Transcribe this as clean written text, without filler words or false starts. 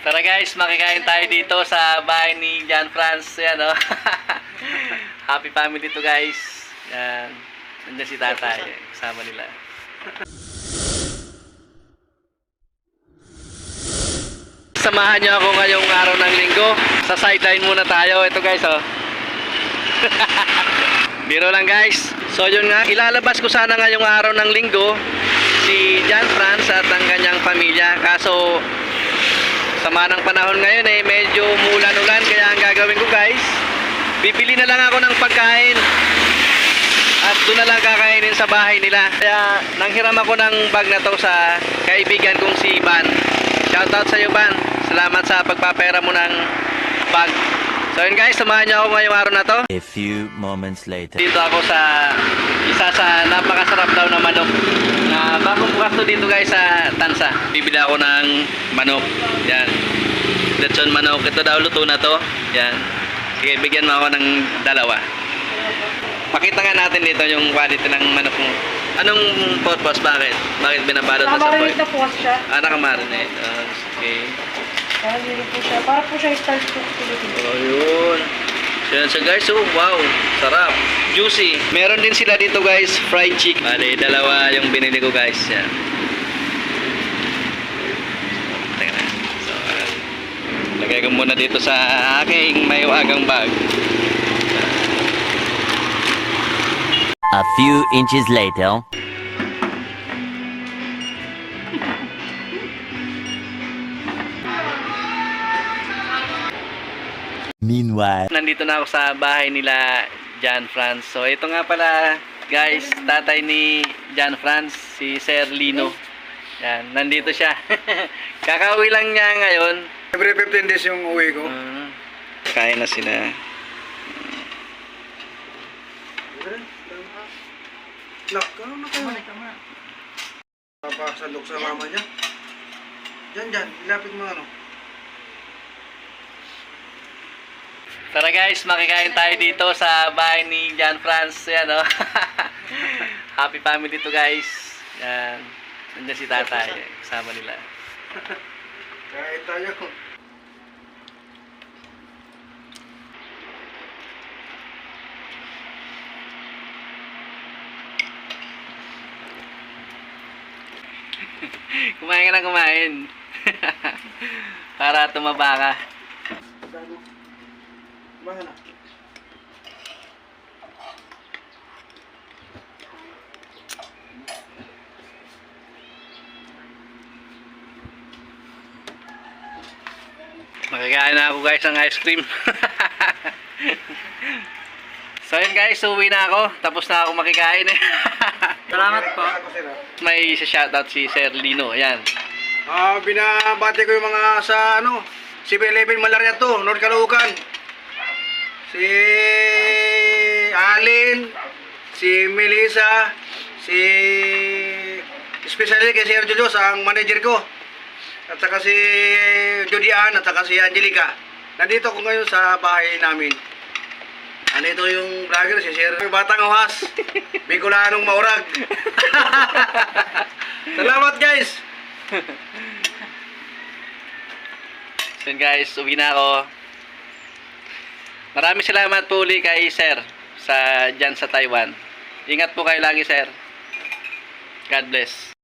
Tara guys, makikain tayo dito sa bahay ni John Franz. Yan o. Happy family to guys. Yan. Nandiyan si tatay. Kasama nila. Samahan niyo ako ngayong araw ng linggo. Sa sideline muna tayo. Ito guys o. Biro lang guys. So yun nga, ilalabas ko sana ngayong araw ng linggo si John Franz at ang kanyang pamilya. Kaso sama ng panahon ngayon medyo mulan-ulan, kaya ang gagawin ko guys, bibili na lang ako ng pagkain at doon na lang kakainin sa bahay nila. Kaya nanghiram ako ng bag na to sa kaibigan kong si Ban. Shoutout sa iyo Ban, salamat sa pagpapera mo ng bag. So yun guys, samahan niyo ako ngayong araw na to. A few moments later. Dito ako sa isa sa napakasarap daw na manok na bagong bukas to dito guys sa Tansa. Bibili ako ng manok. Yan. Lechon manok. Ito daw luto na to. Yan. Sige, bigyan mo ako ng dalawa. Pakita nga natin dito yung quality ng manok mo. Anong purpose? Bakit? Bakit binabalot na sa foil? Nakamarinate na po siya. Nakamarinate. Okay. Nakamarinate po siya. Para po siya start po Pilipinas. Oh, yun. Yan siya guys. Oh, wow. Sarap. Juicy. Meron din sila dito guys, fried chicken. Bale, dalawa yung binili ko guys. Yan. Teka na. So, lagay ko muna dito sa aking maywagang bag. A few inches later. Meanwhile, Nandito na ako sa bahay nila John Franz. So ito nga pala guys, tatay ni John Franz, si Sir Lino. Yan, nandito siya. Kakauwi lang niya ngayon. Every 15 days yung uwi ko. Kain na sila. Lock, ano na kayo? Papasandok sa mama niya. Diyan, ilapit mo ano. Tara guys, makikain tayo dito sa bahay ni John Franz. Yan o. Happy family to guys. Yan. Nandiyan si tatay. Kasama nila. Kain tayo. Kumain ka na kumain. Para tumaba ka. Bahan na. Makikain na ako guys ng ice cream. So yun guys, uwi na ako. Tapos na ako makikain eh. Salamat po. May shoutout si Sir Lino. Ayan. Binabati ko yung mga sa ano, 7-Eleven Malaria to, North Caloocan. Si Alin, si Melissa, si especially kay Sir Jojo, ang manager ko. At saka si Judy Ann, at saka si Angelica. Nandito ko ngayon sa bahay namin. Andito yung vlogger, si Sir Batang Ohas, Bicolanong Maurag. Salamat guys! So yun guys, uwi na ako. Maraming salamat po uli kay Sir dyan sa Taiwan. Ingat po kayo lagi Sir. God bless.